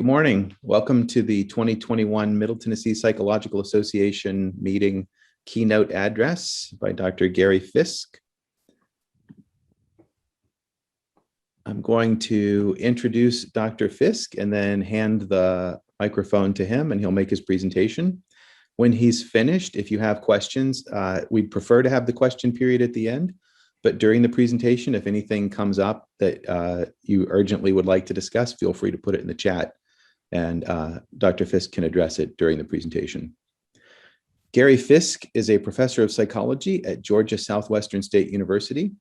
Good morning. Welcome to the 2021 Middle Tennessee Psychological Association meeting keynote address by Dr. Gary Fisk. I'm going to introduce Dr. Fisk and then hand the microphone to him and he'll make his presentation. When he's finished, if you have questions, we'd prefer to have the question period at the end, but during the presentation, if anything comes up that you urgently would like to discuss, feel free to put it in the chat and Dr. Fisk can address it during the presentation. Gary Fisk is a professor of psychology at Georgia Southwestern State University.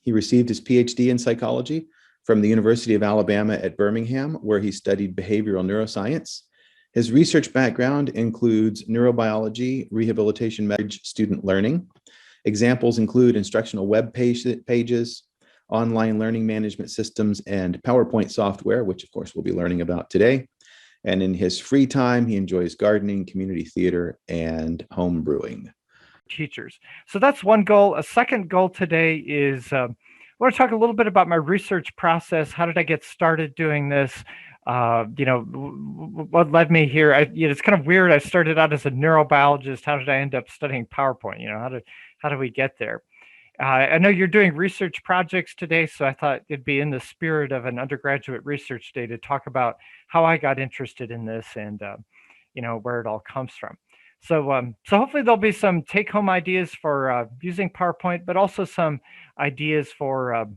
He received his Ph.D. in psychology from the University of Alabama at Birmingham, where he studied behavioral neuroscience. His research background includes neurobiology, rehabilitation methods, student learning. Examples include instructional web pages, online learning management systems, and PowerPoint software, which of course we'll be learning about today. And in his free time, he enjoys gardening, community theater, and home brewing. Teachers. So that's one goal. A second goal today is I want to talk a little bit about my research process. How did I get started doing this? What led me here? It's kind of weird. I started out as a neurobiologist. How did I end up studying PowerPoint? How do we get there? I know you're doing research projects today, so I thought it'd be in the spirit of an undergraduate research day to talk about how I got interested in this and, where it all comes from. So hopefully there'll be some take-home ideas for using PowerPoint, but also some ideas for,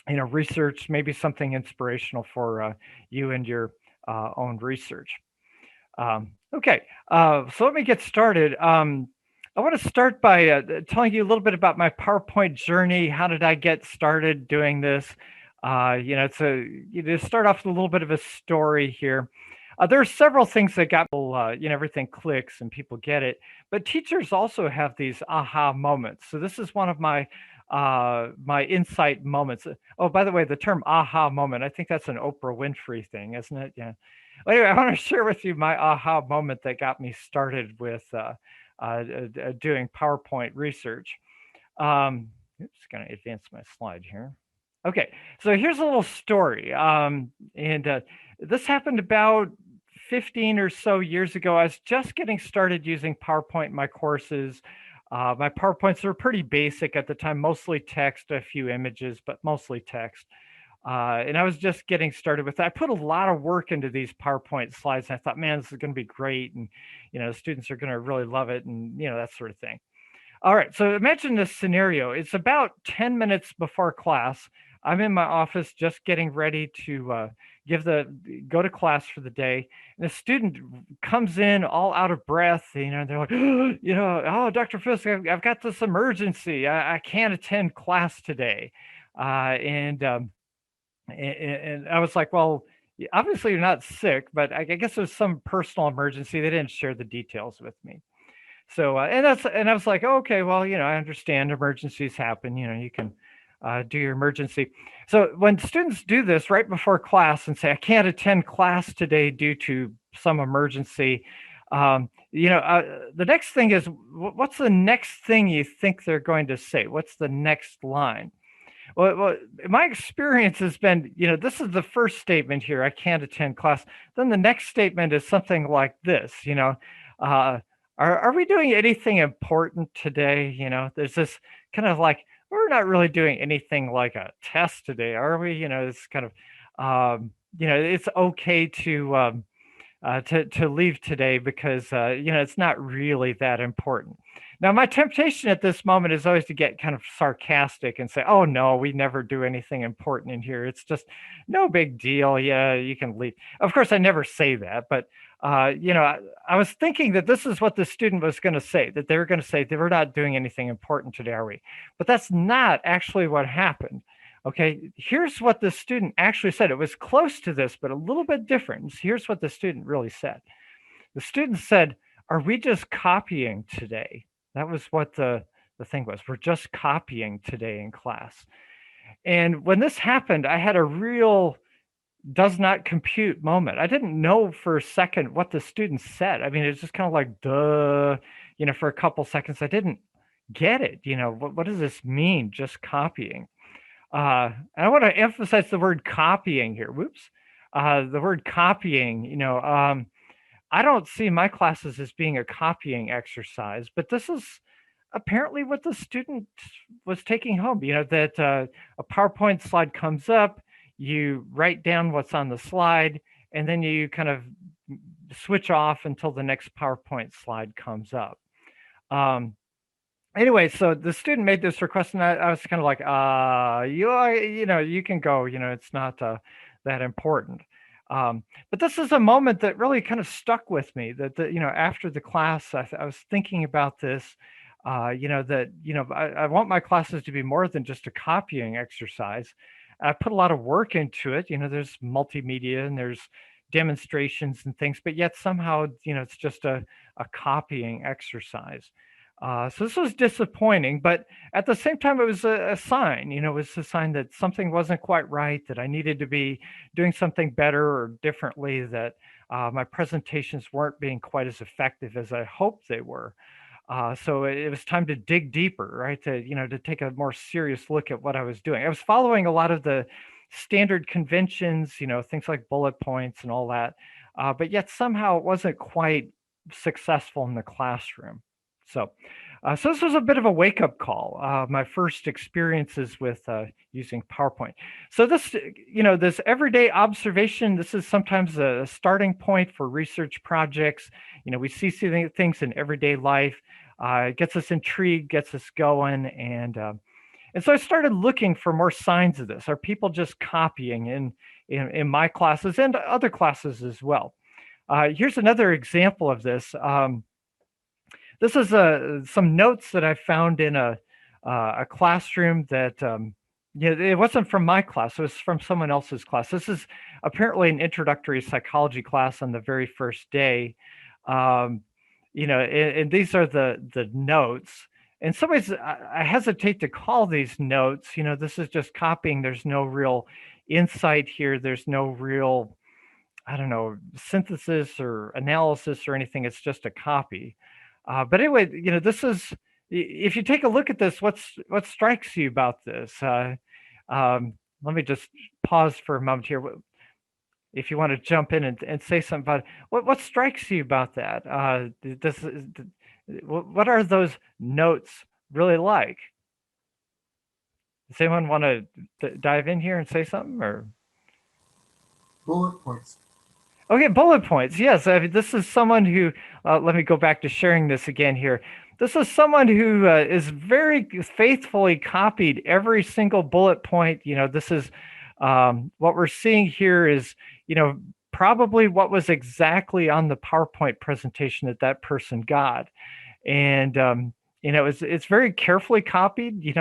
research, maybe something inspirational for you and your own research. So let me get started. I want to start by telling you a little bit about my PowerPoint journey. How did I get started doing this? To start off with a little bit of a story here. There are several things that got people, everything clicks and people get it. But teachers also have these aha moments. So this is one of my insight moments. Oh, by the way, the term aha moment, I think that's an Oprah Winfrey thing, isn't it? Yeah. Well, anyway, I want to share with you my aha moment that got me started with doing PowerPoint research. Just going to advance my slide here. Okay, so here's a little story. This happened about 15 or so years ago. I was just getting started using PowerPoint in my courses. My PowerPoints were pretty basic at the time, mostly text, a few images, but mostly text. And I was just getting started with that. I put a lot of work into these PowerPoint slides. And I thought, man, this is going to be great. And, students are going to really love it and, that sort of thing. All right. So imagine this scenario. It's about 10 minutes before class. I'm in my office just getting ready to go to class for the day. And a student comes in all out of breath, and they're like, oh, Dr. Fisk, I've got this emergency. I can't attend class today. And I was like, well, obviously you're not sick, but I guess there's some personal emergency. They didn't share the details with me. So, and I was like, okay, well, I understand emergencies happen. You can do your emergency. So when students do this right before class and say, I can't attend class today due to some emergency, the next thing is, what's the next thing you think they're going to say? What's the next line? Well, my experience has been, this is the first statement here, I can't attend class. Then the next statement is something like this, are we doing anything important today? There's this kind of like, we're not really doing anything like a test today, are we? It's kind of, it's okay to leave today because, it's not really that important. Now, my temptation at this moment is always to get kind of sarcastic and say, oh, no, we never do anything important in here. It's just no big deal. Yeah, you can leave. Of course, I never say that. But, I was thinking that this is what the student was going to say, that they were going to say, we're not doing anything important today, are we? But that's not actually what happened. Okay, here's what the student actually said. It was close to this, but a little bit different. Here's what the student really said. The student said, are we just copying today? That was what the thing was. We're just copying today in class. And when this happened, I had a real does not compute moment. I didn't know for a second what the student said. I mean, it's just kind of like, duh, for a couple seconds. I didn't get it. What does this mean? Just copying. And I want to emphasize the word copying here. Whoops. the word copying, I don't see my classes as being a copying exercise, but this is apparently what the student was taking home, that a PowerPoint slide comes up, you write down what's on the slide, and then you kind of switch off until the next PowerPoint slide comes up. Anyway, so the student made this request, and I was kind of like, you can go, it's not that important. But this is a moment that really kind of stuck with me, that, after the class, I was thinking about this, that, I want my classes to be more than just a copying exercise. I put a lot of work into it. There's multimedia and there's demonstrations and things, but yet somehow, it's just a copying exercise. So this was disappointing, but at the same time, it was a sign, it was a sign that something wasn't quite right, that I needed to be doing something better or differently, that my presentations weren't being quite as effective as I hoped they were. So it was time to dig deeper, right? To take a more serious look at what I was doing. I was following a lot of the standard conventions, things like bullet points and all that, but yet somehow it wasn't quite successful in the classroom. So this was a bit of a wake-up call, my first experiences with using PowerPoint. So this, this everyday observation, this is sometimes a starting point for research projects. We see things in everyday life, it gets us intrigued, gets us going, and so I started looking for more signs of this. Are people just copying in my classes and other classes as well? Here's another example of this. This is some notes that I found in a classroom that, it wasn't from my class, it was from someone else's class. This is apparently an introductory psychology class on the very first day. And these are the notes. In some ways, I hesitate to call these notes, this is just copying. There's no real insight here. There's no real, I don't know, synthesis or analysis or anything. It's just a copy. But anyway, this is, if you take a look at this, what strikes you about this? Let me just pause for a moment here. If you want to jump in and say something about it, what strikes you about that? What are those notes really like? Does anyone want to dive in here and say something, or? Bullet points. Okay, bullet points. Yes, this is someone who, let me go back to sharing this again here. This is someone who is very faithfully copied every single bullet point. This is what we're seeing here is, probably what was exactly on the PowerPoint presentation that person got. And, it's very carefully copied,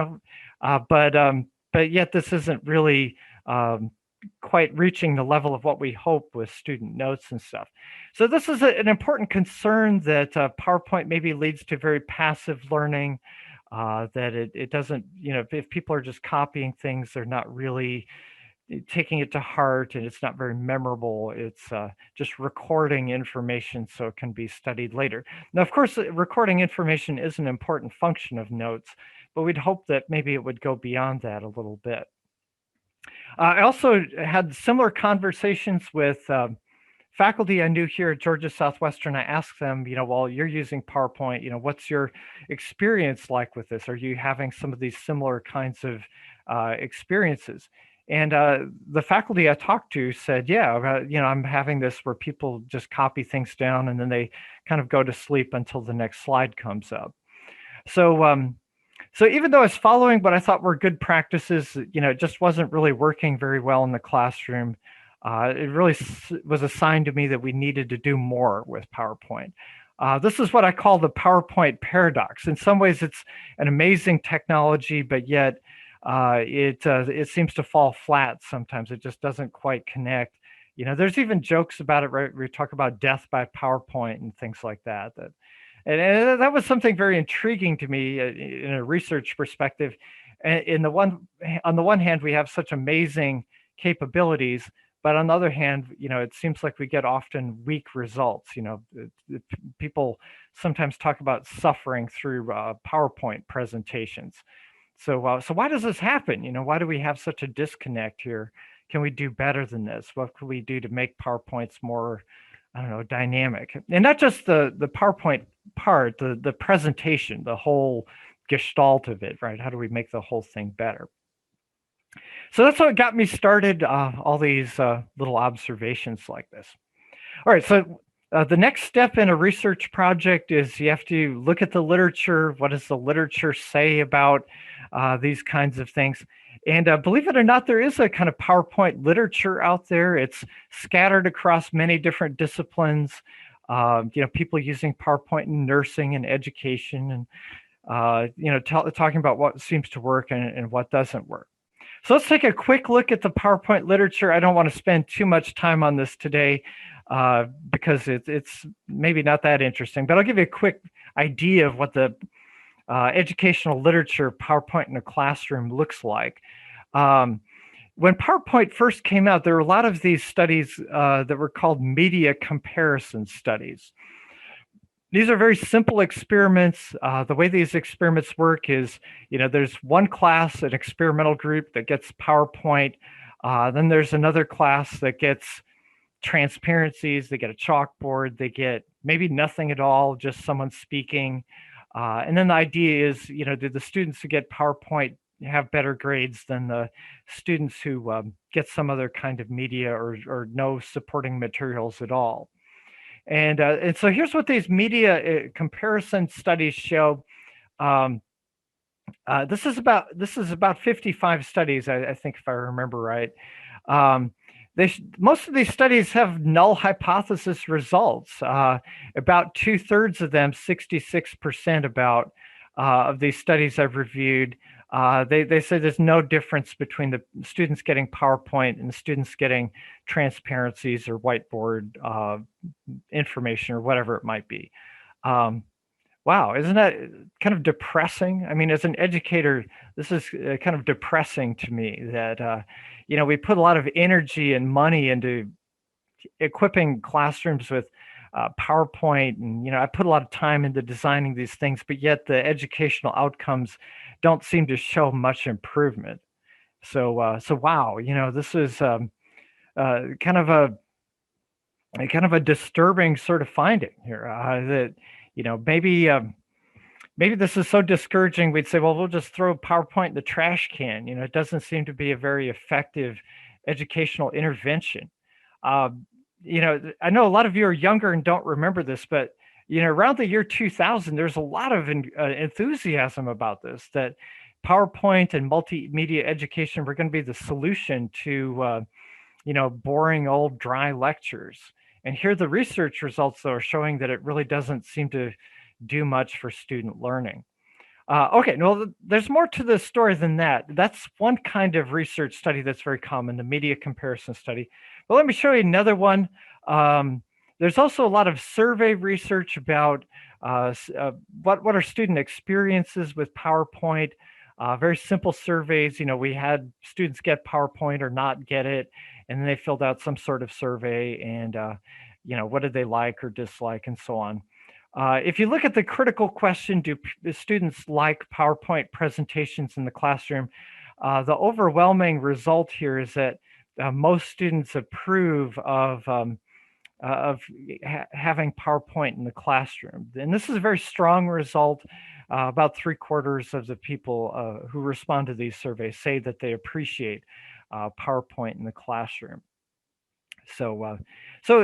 but yet this isn't really quite reaching the level of what we hope with student notes and stuff. So this is an important concern, that PowerPoint maybe leads to very passive learning, that it doesn't, if people are just copying things, they're not really taking it to heart, and it's not very memorable. It's just recording information so it can be studied later. Now, of course, recording information is an important function of notes, but we'd hope that maybe it would go beyond that a little bit. I also had similar conversations with faculty I knew here at Georgia Southwestern. I asked them, while you're using PowerPoint, what's your experience like with this? Are you having some of these similar kinds of experiences? And the faculty I talked to said, yeah, I'm having this where people just copy things down and then they kind of go to sleep until the next slide comes up. So even though I was following what I thought were good practices, it just wasn't really working very well in the classroom. It really was a sign to me that we needed to do more with PowerPoint. This is what I call the PowerPoint paradox. In some ways, it's an amazing technology, but yet it seems to fall flat sometimes. It just doesn't quite connect. There's even jokes about it, right? We talk about death by PowerPoint and things like that. And that was something very intriguing to me in a research perspective. On the one hand, we have such amazing capabilities, but on the other hand, it seems like we get often weak results. People sometimes talk about suffering through PowerPoint presentations. So why does this happen? Why do we have such a disconnect here can we do better than this? What can we do to make PowerPoints more, I don't know, dynamic? And not just the PowerPoint part, the presentation, the whole gestalt of it, right? How do we make the whole thing better? So that's what got me started, all these little observations like this. All right, so the next step in a research project is you have to look at the literature. What does the literature say about these kinds of things? And believe it or not, there is a kind of PowerPoint literature out there. It's scattered across many different disciplines. People using PowerPoint in nursing and education, and talking about what seems to work and what doesn't work. So let's take a quick look at the PowerPoint literature. I don't want to spend too much time on this today because it's maybe not that interesting, but I'll give you a quick idea of what the educational literature PowerPoint in a classroom looks like. When PowerPoint first came out, there were a lot of these studies that were called media comparison studies. These are very simple experiments. The way these experiments work is, there's one class, an experimental group that gets PowerPoint. Then there's another class that gets transparencies. They get a chalkboard. They get maybe nothing at all, just someone speaking. And then the idea is, do the students who get PowerPoint have better grades than the students who get some other kind of media or no supporting materials at all? And so here's what these media comparison studies show. This is about 55 studies, I think, if I remember right. Most of these studies have null hypothesis results. About 2/3 of them, 66% of these studies I've reviewed, they say there's no difference between the students getting PowerPoint and the students getting transparencies or whiteboard information or whatever it might be. Wow, isn't that kind of depressing? I mean, as an educator, this is kind of depressing to me that, we put a lot of energy and money into equipping classrooms with PowerPoint, and I put a lot of time into designing these things, but yet the educational outcomes don't seem to show much improvement. So wow, this is kind of a disturbing sort of finding here. That maybe this is so discouraging. We'd say, well, we'll just throw PowerPoint in the trash can. It doesn't seem to be a very effective educational intervention. I know a lot of you are younger and don't remember this, but around the year 2000, there's a lot of enthusiasm about this, that PowerPoint and multimedia education were going to be the solution to, boring old dry lectures. And here the research results, though, are showing that it really doesn't seem to do much for student learning. Okay, well, there's more to this story than that. That's one kind of research study that's very common, the media comparison study. But let me show you another one. There's also a lot of survey research about what are student experiences with PowerPoint. Very simple surveys. We had students get PowerPoint or not get it, and then they filled out some sort of survey and, what did they like or dislike and so on. If you look at the critical question, do the students like PowerPoint presentations in the classroom? The overwhelming result here is that most students approve of having PowerPoint in the classroom. And this is a very strong result. About 3/4 of the people who respond to these surveys say that they appreciate PowerPoint in the classroom. So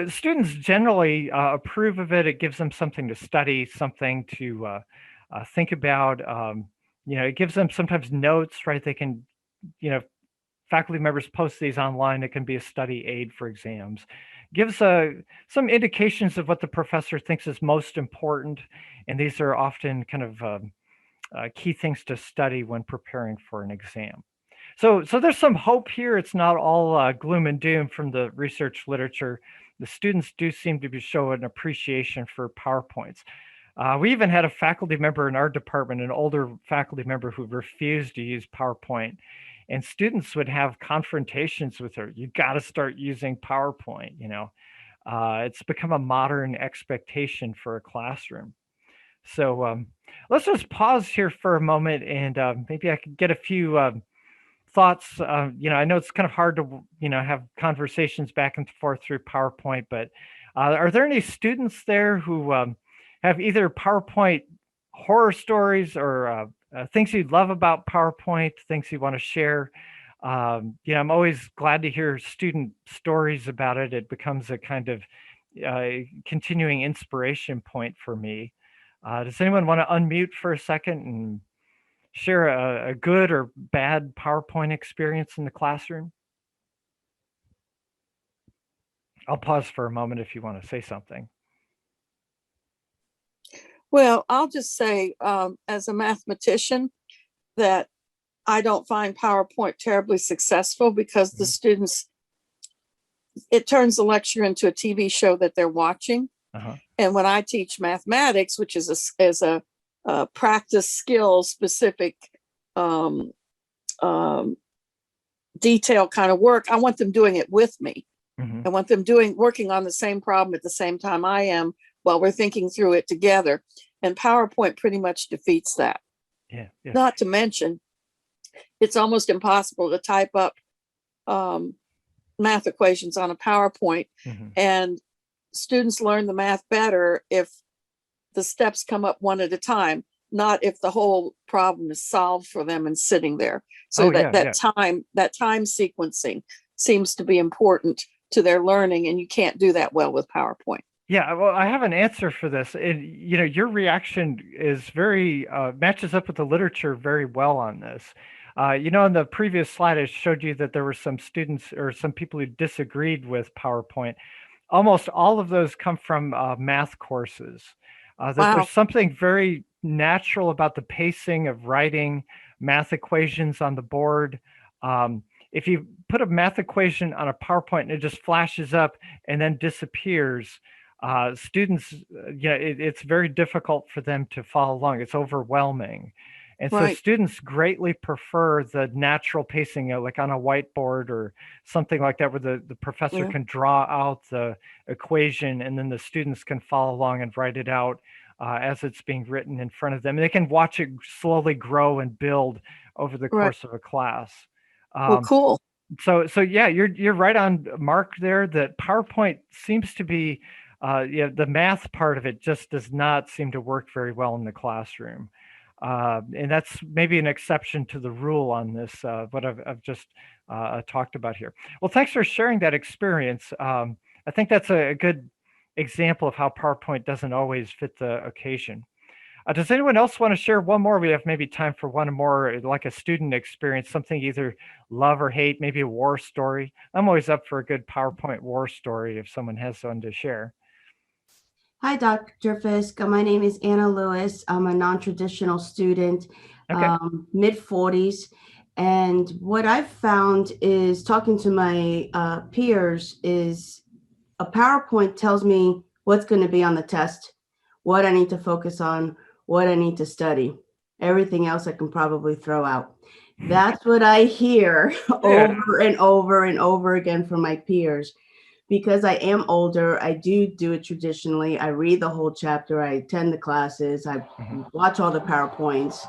students generally approve of it. It gives them something to study, something to think about. It gives them sometimes notes, right? They can, faculty members post these online. It can be a study aid for exams. Gives some indications of what the professor thinks is most important. And these are often kind of key things to study when preparing for an exam. So there's some hope here. It's not all gloom and doom from the research literature. The students do seem to show an appreciation for PowerPoints. We even had a faculty member in our department, an older faculty member who refused to use PowerPoint. And students would have confrontations with her. You got to start using PowerPoint, It's become a modern expectation for a classroom. So let's just pause here for a moment and maybe I could get a few thoughts. I know it's kind of hard to, have conversations back and forth through PowerPoint, but are there any students there who have either PowerPoint horror stories or things you love about PowerPoint, things you want to share? I'm always glad to hear student stories about it. It becomes a kind of continuing inspiration point for me. Does anyone want to unmute for a second and share a good or bad PowerPoint experience in the classroom? I'll pause for a moment if you want to say something. Well, I'll just say, as a mathematician, that I don't find PowerPoint terribly successful because the students, it turns the lecture into a TV show that they're watching. And when I teach mathematics, which is a practice skill specific detail kind of work, I want them doing it with me. I want them working on the same problem at the same time I am while we're thinking through it together. And PowerPoint pretty much defeats that. Yeah. Not to mention, it's almost impossible to type up math equations on a PowerPoint. And students learn the math better if the steps come up one at a time, not if the whole problem is solved for them and sitting there. So that time sequencing seems to be important to their learning, and you can't do that well with PowerPoint. Yeah, well, I have an answer for this. And, your reaction is very, matches up with the literature very well on this. In the previous slide, I showed you that there were some students or some people who disagreed with PowerPoint. Almost all of those come from math courses. There's something very natural about the pacing of writing math equations on the board. If you put a math equation on a PowerPoint and it just flashes up and then disappears, students, it's very difficult for them to follow along. It's overwhelming. And so students greatly prefer the natural pacing, like on a whiteboard or something like that, where the professor can draw out the equation and then the students can follow along and write it out as it's being written in front of them. And they can watch it slowly grow and build over the course of a class. Well, cool. So yeah, you're right on mark there. That PowerPoint seems to be, the math part of it just does not seem to work very well in the classroom. And that's maybe an exception to the rule on this, what I've just talked about here. Well, thanks for sharing that experience. I think that's a good example of how PowerPoint doesn't always fit the occasion. Does anyone else want to share one more? We have maybe time for one more, like a student experience, something either love or hate, maybe a war story. I'm always up for a good PowerPoint war story if someone has one to share. Hi, Dr. Fisk. My name is Anna Lewis. I'm a non-traditional student, mid-40s. And what I've found is talking to my peers is a PowerPoint tells me what's going to be on the test, what I need to focus on, what I need to study. Everything else I can probably throw out. That's what I hear over and over and over again from my peers. Because I am older, I do it traditionally. I read the whole chapter, I attend the classes, I watch all the PowerPoints.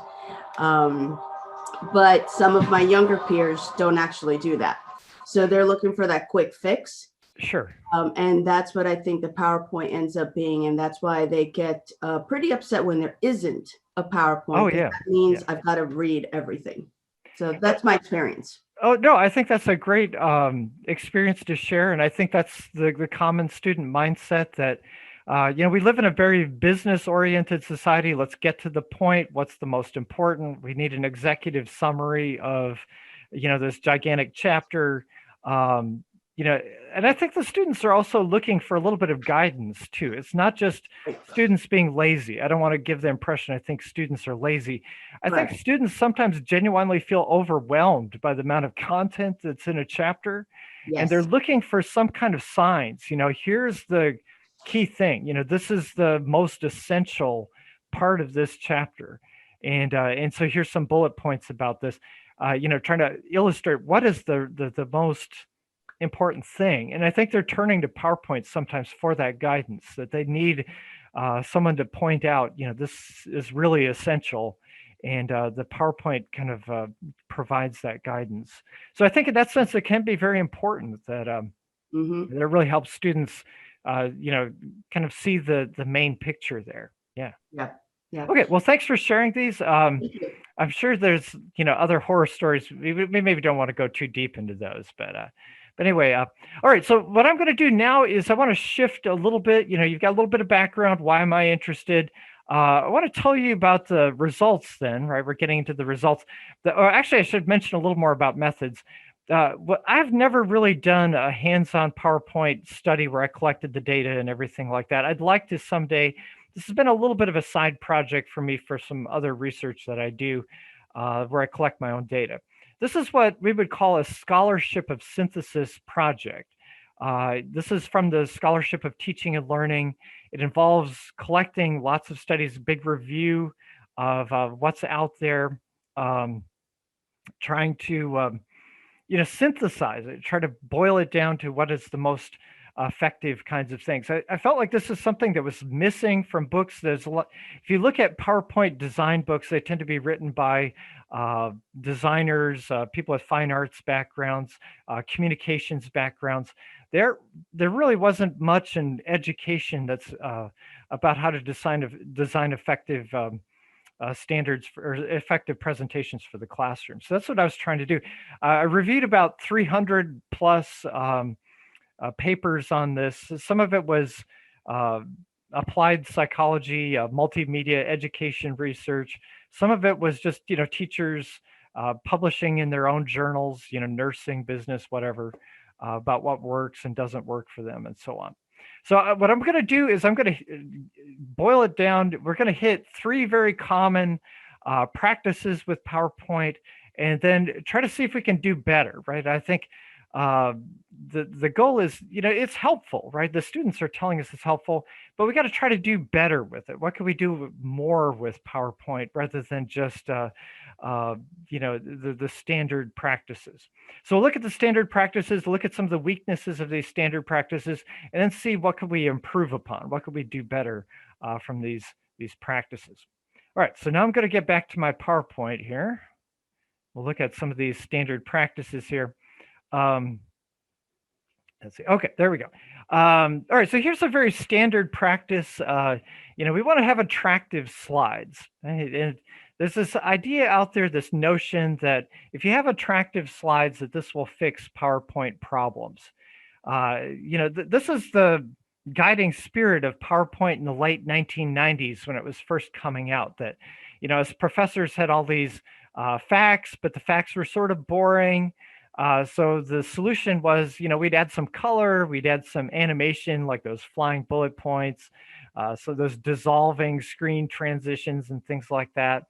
But some of my younger peers don't actually do that. So they're looking for that quick fix. Sure. And that's what I think the PowerPoint ends up being. And that's why they get pretty upset when there isn't a PowerPoint. Oh, yeah. That means I've got to read everything. So that's my experience. Oh, no, I think that's a great experience to share. And I think that's the common student mindset that, we live in a very business-oriented society. Let's get to the point. What's the most important? We need an executive summary of, this gigantic chapter. And I think the students are also looking for a little bit of guidance too. It's not just students being lazy. I don't want to give the impression I think students are lazy. I think students sometimes genuinely feel overwhelmed by the amount of content that's in a chapter. And they're looking for some kind of signs. Here's the key thing. This is the most essential part of this chapter. And so here's some bullet points about this, trying to illustrate what is the most important thing. And I think they're turning to PowerPoint sometimes for that guidance, that they need someone to point out, this is really essential. And the PowerPoint kind of provides that guidance. So I think in that sense, it can be very important that Mhm. that it really helps students, kind of see the main picture there. Yeah. Yep. Yep. Okay. Well, thanks for sharing these. Thank you. I'm sure there's, other horror stories. We maybe don't want to go too deep into those, but anyway, all right. So what I'm going to do now is I want to shift a little bit. You've got a little bit of background. Why am I interested? I want to tell you about the results then, right? We're getting into the results. Or actually, I should mention a little more about methods. I've never really done a hands-on PowerPoint study where I collected the data and everything like that. I'd like to someday. This has been a little bit of a side project for me for some other research that I do, where I collect my own data. This is what we would call a scholarship of synthesis project. This is from the Scholarship of Teaching and Learning. It involves collecting lots of studies, big review of what's out there, trying to synthesize it, try to boil it down to what is the most effective kinds of things. I felt like this is something that was missing from books. There's a lot. If you look at PowerPoint design books, they tend to be written by designers, people with fine arts backgrounds, communications backgrounds. There really wasn't much in education that's about how to design effective standards for effective presentations for the classroom. So that's what I was trying to do. I reviewed about 300 plus papers on this. Some of it was applied psychology, multimedia education research. Some of it was just, teachers publishing in their own journals, nursing, business, whatever, about what works and doesn't work for them and so on. So what I'm going to do is I'm going to boil it down. We're going to hit 3 very common practices with PowerPoint, and then try to see if we can do better, right? I think the goal is, it's helpful, right? The students are telling us it's helpful, but we got to try to do better with it. What can we do more with PowerPoint rather than just the standard practices? So look at the standard practices, look at some of the weaknesses of these standard practices, and then see what could we improve upon, what could we do better from these practices. All right, so now I'm going to get back to my PowerPoint here. We'll look at some of these standard practices here. Let's see. Okay, there we go. All right, so here's a very standard practice. We want to have attractive slides. Right? And there's this idea out there, this notion that if you have attractive slides, that this will fix PowerPoint problems. This is the guiding spirit of PowerPoint in the late 1990s when it was first coming out. That, as professors had all these facts, but the facts were sort of boring. So the solution was, we'd add some color, we'd add some animation like those flying bullet points, so those dissolving screen transitions and things like that,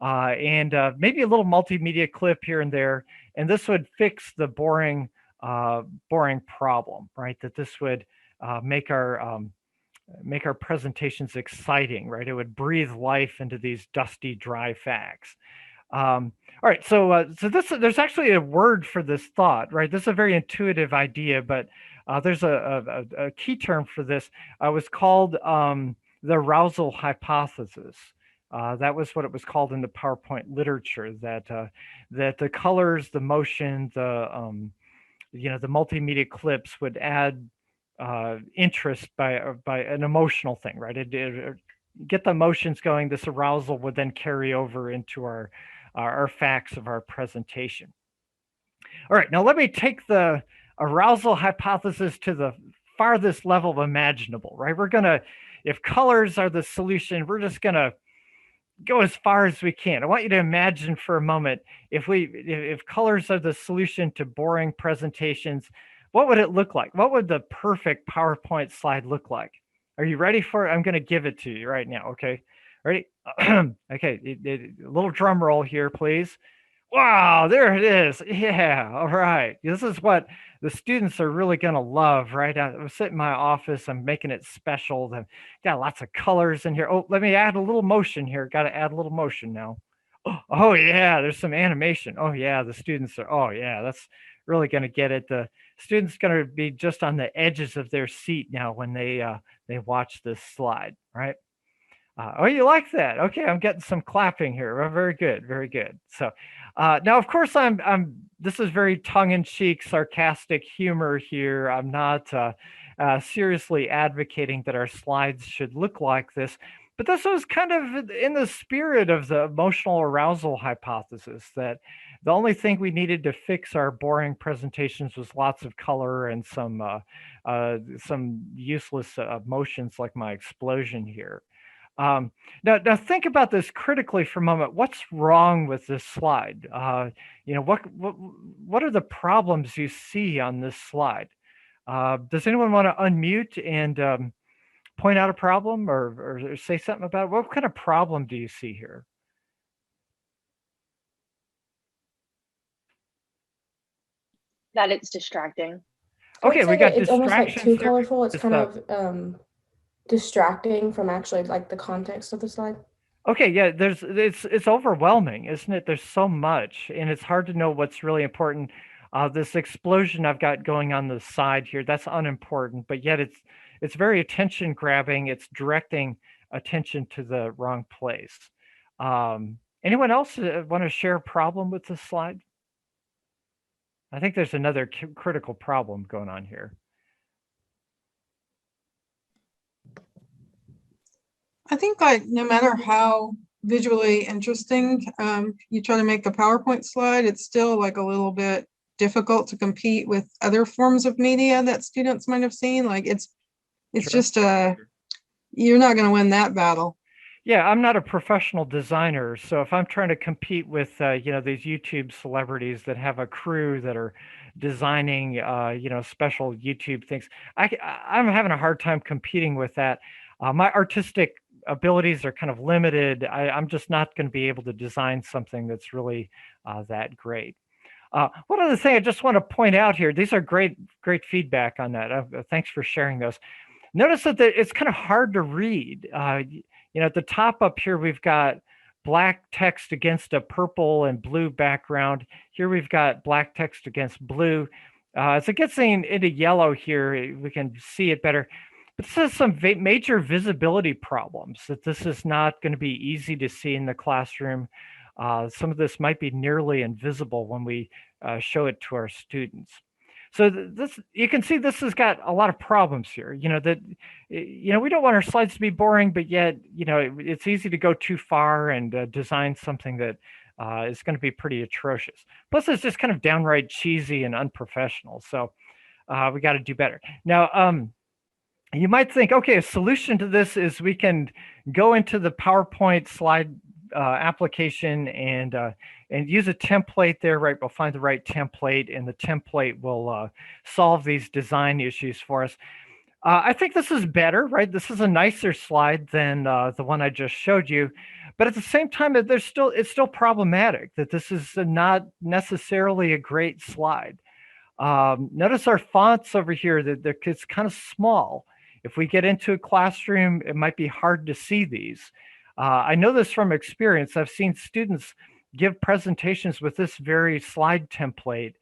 and maybe a little multimedia clip here and there, and this would fix the boring problem, right? That this would make our presentations exciting, right? It would breathe life into these dusty, dry facts. All right, so there's actually a word for this thought, right? This is a very intuitive idea, but there's a key term for this. It was called the Arousal Hypothesis. That was what it was called in the PowerPoint literature. That the colors, the motion, the multimedia clips would add interest by an emotional thing, right? It get the emotions going. This arousal would then carry over into our facts of our presentation. All right, now let me take the arousal hypothesis to the farthest level imaginable, right? If colors are the solution, we're just gonna go as far as we can. I want you to imagine for a moment, if colors are the solution to boring presentations, what would it look like? What would the perfect PowerPoint slide look like? Are you ready for it? I'm going to give it to you right now. Okay. Ready? Okay. A little drum roll here, please. Wow, there it is. Yeah. All right. This is what the students are really going to love, right? I'm sitting in my office. I'm making it special. I've got lots of colors in here. Oh, let me add a little motion here. Got to add a little motion now. Oh, yeah. There's some animation. Oh, yeah. The students are, oh, yeah. That's really going to get it. The students going to be just on the edges of their seat now when they watch this slide, right? Oh, you like that? Okay, I'm getting some clapping here. Well, very good, very good. So now, of course, this is very tongue-in-cheek, sarcastic humor here. I'm not seriously advocating that our slides should look like this, but this was kind of in the spirit of the emotional arousal hypothesis, that the only thing we needed to fix our boring presentations was lots of color and some useless motions like my explosion here. Now think about this critically for a moment. What's wrong with this slide? What are the problems you see on this slide? Does anyone want to unmute and point out a problem or say something about it? What kind of problem do you see here? That it's distracting. Okay, we got it's almost like distractions too there. colorful. It's Just, kind of distracting from actually like the context of the slide. Okay, yeah, it's overwhelming, isn't it? There's so much, and it's hard to know what's really important. This explosion I've got going on the side here, that's unimportant, but yet it's very attention grabbing. It's directing attention to the wrong place. Anyone else want to share a problem with this slide? I think there's another critical problem going on here. I think like no matter how visually interesting you try to make the PowerPoint slide, it's still like a little bit difficult to compete with other forms of media that students might have seen. Like it's Sure. just you're not going to win that battle. Yeah, I'm not a professional designer, so if I'm trying to compete with these YouTube celebrities that have a crew that are designing special YouTube things, I'm having a hard time competing with that. My artistic abilities are kind of limited. I'm just not going to be able to design something that's really that great. One other thing I just want to point out here, these are great feedback on that. Thanks for sharing those. Notice that it's kind of hard to read. At the top up here, we've got black text against a purple and blue background. Here we've got black text against blue. As it gets into yellow here, we can see it better. But this has some major visibility problems, that this is not going to be easy to see in the classroom. Some of this might be nearly invisible when we show it to our students. So you can see this has got a lot of problems here. We don't want our slides to be boring, but yet, it's easy to go too far and design something that is going to be pretty atrocious. Plus, it's just kind of downright cheesy and unprofessional. So we got to do better. Now, you might think, okay, a solution to this is we can go into the PowerPoint slide application and use a template there, right? We'll find the right template, and the template will solve these design issues for us. I think this is better, right? This is a nicer slide than the one I just showed you, but at the same time, it's still problematic that this is not necessarily a great slide. Notice our fonts over here, that it's kind of small. If we get into a classroom, it might be hard to see these. I know this from experience. I've seen students give presentations with this very slide template,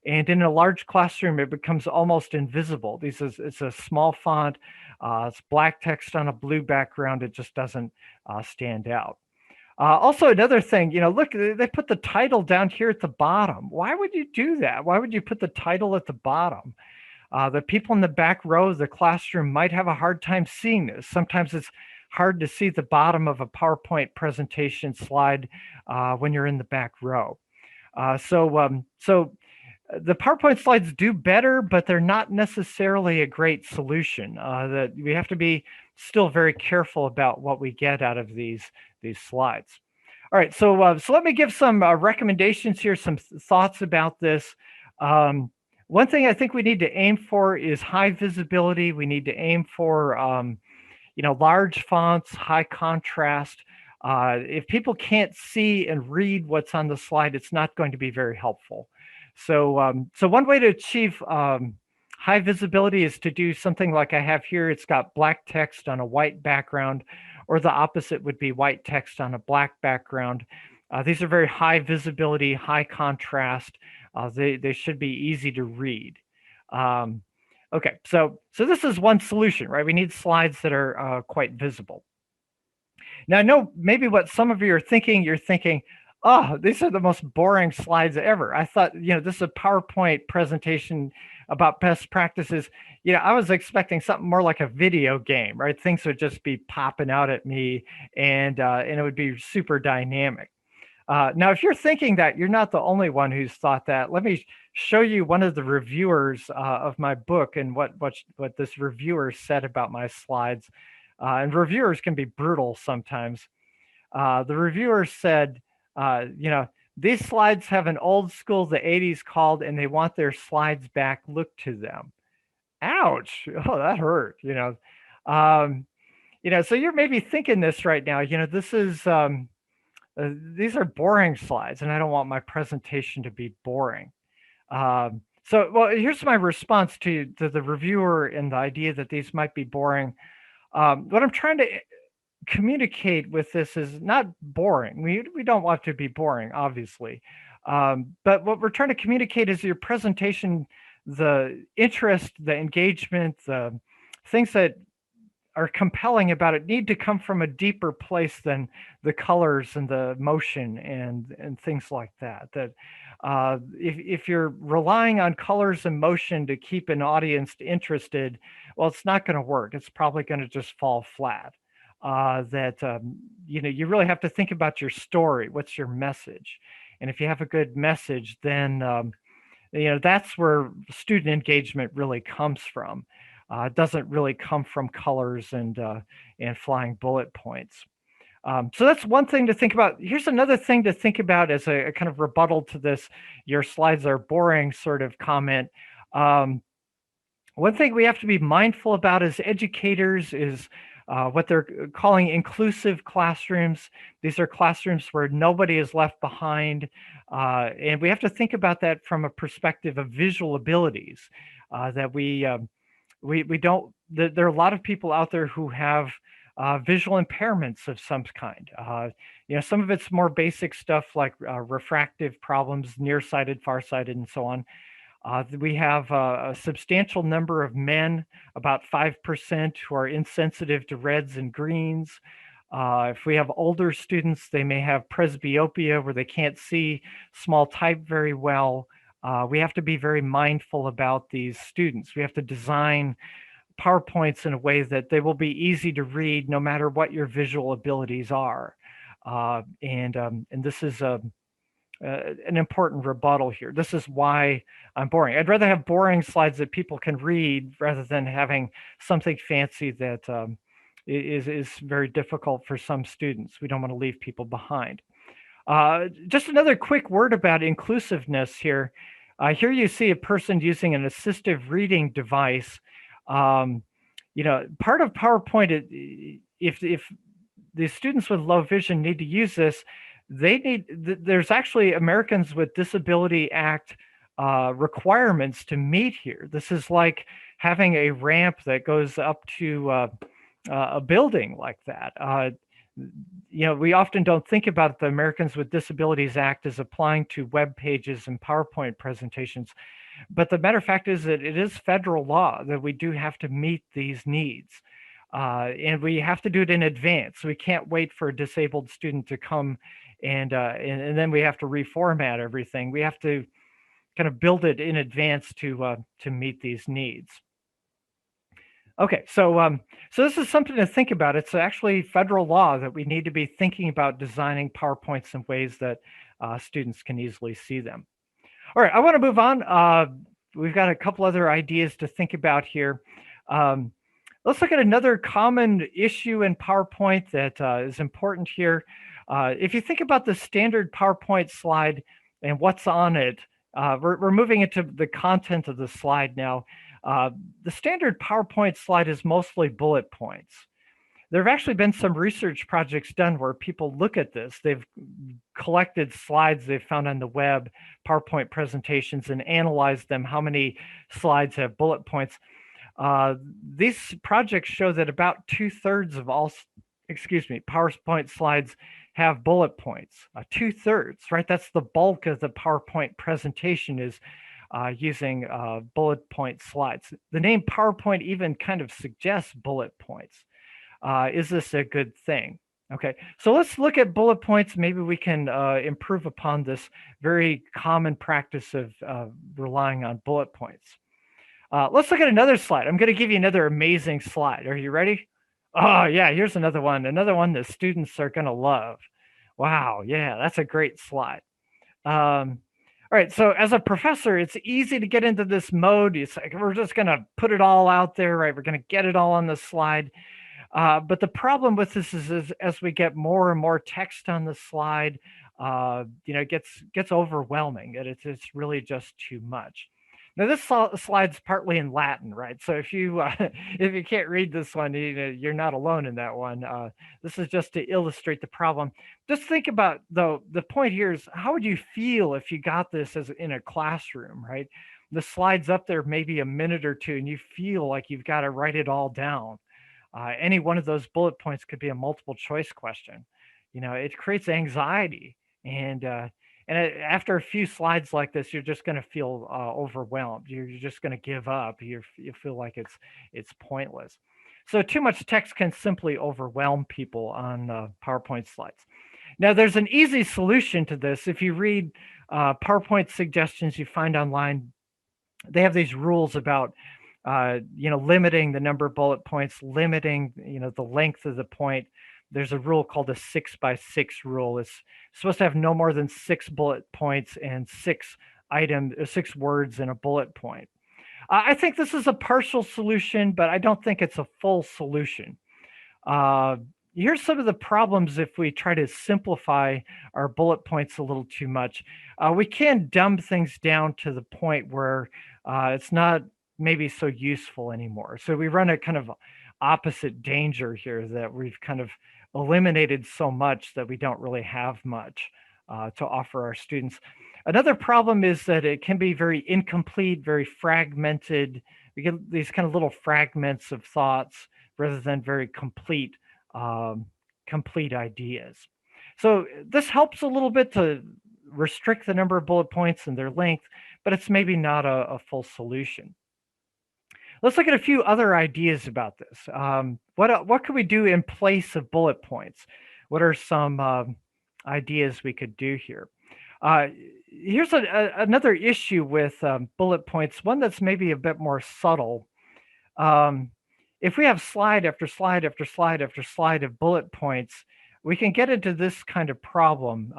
and in a large classroom, it becomes almost invisible. It's a small font, it's black text on a blue background. It just doesn't stand out. Also, another thing, look, they put the title down here at the bottom. Why would you do that? Why would you put the title at the bottom? The people in the back row of the classroom might have a hard time seeing this. Sometimes it's hard to see the bottom of a PowerPoint presentation slide when you're in the back row. So the PowerPoint slides do better, but they're not necessarily a great solution. That we have to be still very careful about what we get out of these slides. All right, so let me give some recommendations here, some thoughts about this. One thing I think we need to aim for is high visibility. We need to aim for large fonts, high contrast. If people can't see and read what's on the slide, it's not going to be very helpful. So one way to achieve high visibility is to do something like I have here. It's got black text on a white background, or the opposite would be white text on a black background. These are very high visibility, high contrast. They should be easy to read. Okay, so this is one solution, right? We need slides that are quite visible. Now, I know maybe what some of you are thinking, you're thinking, oh, these are the most boring slides ever. I thought, this is a PowerPoint presentation about best practices. I was expecting something more like a video game, right? Things would just be popping out at me and it would be super dynamic. Now, if you're thinking that, you're not the only one who's thought that. Let me show you one of the reviewers of my book and what this reviewer said about my slides. And reviewers can be brutal sometimes. The reviewer said, these slides have an old school, the 80s called, and they want their slides back. Look to them. Ouch. Oh, that hurt, so you're maybe thinking this right now, this is, these are boring slides and I don't want my presentation to be boring. Well, here's my response to the reviewer and the idea that these might be boring. What I'm trying to communicate with this is not boring. We don't want to be boring, obviously. But what we're trying to communicate is your presentation, the interest, the engagement, the things that are compelling about it need to come from a deeper place than the colors and the motion and things like that. That if you're relying on colors and motion to keep an audience interested, well, it's not going to work. It's probably going to just fall flat. You really have to think about your story. What's your message? And if you have a good message, then that's where student engagement really comes from. It doesn't really come from colors and flying bullet points. So that's one thing to think about. Here's another thing to think about as a kind of rebuttal to this, your slides are boring sort of comment. One thing we have to be mindful about as educators is what they're calling inclusive classrooms. These are classrooms where nobody is left behind. And we have to think about that from a perspective of visual abilities, that we don't, there are a lot of people out there who have visual impairments of some kind. Some of it's more basic stuff like refractive problems, nearsighted, farsighted, and so on. We have a substantial number of men, about 5%, who are insensitive to reds and greens. If we have older students, they may have presbyopia where they can't see small type very well. We have to be very mindful about these students. We have to design PowerPoints in a way that they will be easy to read no matter what your visual abilities are. And this is an important rebuttal here. This is why I'm boring. I'd rather have boring slides that people can read rather than having something fancy that is very difficult for some students. We don't want to leave people behind. Just another quick word about inclusiveness here. Here you see a person using an assistive reading device. Part of PowerPoint, if the students with low vision need to use this, there's actually Americans with Disability Act requirements to meet here. This is like having a ramp that goes up to a building like that. We often don't think about the Americans with Disabilities Act as applying to web pages and PowerPoint presentations. But the matter of fact is that it is federal law that we do have to meet these needs. And we have to do it in advance. We can't wait for a disabled student to come and then we have to reformat everything. We have to kind of build it in advance to meet these needs. Okay, so this is something to think about. It's actually federal law that we need to be thinking about designing PowerPoints in ways that students can easily see them. All right, I want to move on. We've got a couple other ideas to think about here. Let's look at another common issue in PowerPoint that is important here. If you think about the standard PowerPoint slide and what's on it, we're moving into the content of the slide now. The standard PowerPoint slide is mostly bullet points. There have actually been some research projects done where people look at this. They've collected slides they've found on the web, PowerPoint presentations, and analyzed them, how many slides have bullet points. These projects show that about 2/3 of all, PowerPoint slides have bullet points. 2/3, right? That's the bulk of the PowerPoint presentation is using bullet point slides. The name PowerPoint even kind of suggests bullet points. Is this a good thing? Okay, so let's look at bullet points. Maybe we can improve upon this very common practice of relying on bullet points. Let's look at another slide. I'm going to give you another amazing slide. Are you ready? Oh, yeah, here's another one that students are going to love. Wow, yeah, that's a great slide. All right, so as a professor, it's easy to get into this mode. It's like, we're just going to put it all out there, right? We're going to get it all on the slide. But the problem with this is as we get more and more text on the slide, it gets overwhelming, and it's really just too much. Now this slide's partly in Latin, right? So if you if you can't read this one, you're not alone in that one. This is just to illustrate the problem. Just think about the point here is, how would you feel if you got this as in a classroom, right? The slide's up there maybe a minute or two, and you feel like you've got to write it all down. Any one of those bullet points could be a multiple choice question. It creates anxiety, and after a few slides like this, you're just going to feel overwhelmed. You're just going to give up. You feel like it's pointless. So too much text can simply overwhelm people on PowerPoint slides. Now, there's an easy solution to this. If you read PowerPoint suggestions you find online, they have these rules about limiting the number of bullet points, limiting the length of the point. There's a rule called the 6x6 rule. It's supposed to have no more than 6 bullet points and 6 words in a bullet point. I think this is a partial solution, but I don't think it's a full solution. Here's some of the problems if we try to simplify our bullet points a little too much. We can dumb things down to the point where it's not maybe so useful anymore. So we run a kind of opposite danger here, that we've kind of eliminated so much that we don't really have much to offer our students. Another problem is that it can be very incomplete, very fragmented. We get these kind of little fragments of thoughts rather than very complete ideas. So this helps a little bit to restrict the number of bullet points and their length, but it's maybe not a full solution. Let's look at a few other ideas about this. What could we do in place of bullet points? What are some ideas we could do here? Here's another issue with bullet points, one that's maybe a bit more subtle. If we have slide after slide after slide after slide of bullet points, we can get into this kind of problem.